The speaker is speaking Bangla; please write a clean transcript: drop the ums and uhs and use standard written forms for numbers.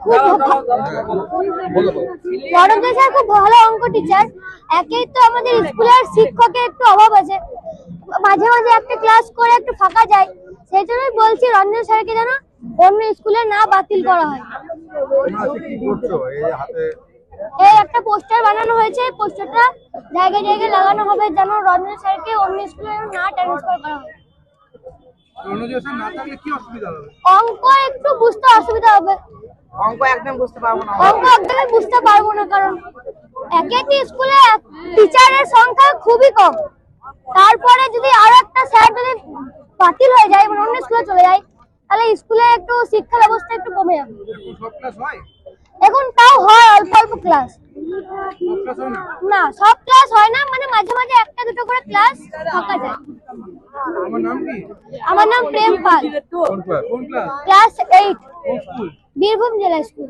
খুব বড়দের স্যার খুব ভালো অঙ্ক টিচার। একেই তো আমাদের স্কুলের শিক্ষকের একটু অভাব আছে, মাঝে মাঝে একটা ক্লাস করে একটু ফাঁকা যায়, সেই জন্যই বলছি রঞ্জন স্যারকে যেন অন্য স্কুলে না বাতিল করা হয়। এই একটা পোস্টার বানানো হয়েছে, পোস্টারটা জায়গায় জায়গায় লাগানো হবে যেন রঞ্জন স্যারকে অন্য স্কুলে না ট্রান্সফার করা হয়। অঙ্ক একটু বুঝতে অসুবিধা হবে, অঙ্ক একদমই বুঝতে পারবো না, কারণ একই স্কুলে টিচারের সংখ্যা খুবই কম। তারপরে যদি আরো একটা স্যার যদি বাতিল হয়ে যায়, মানে অন্য স্কুলে চলে যায়, তাহলে স্কুলে একটু শিক্ষা ব্যবস্থা একটু কমে যাবে। এখন তাও হয় অল্প অল্প ক্লাস, না সব ক্লাস হয় না, মানে মাঝে মাঝে একটা দুটো করে ক্লাস ফাঁকা যায়। আমার নাম প্রেম পাল, ক্লাস 8, বীরভূম জেলা স্কুল।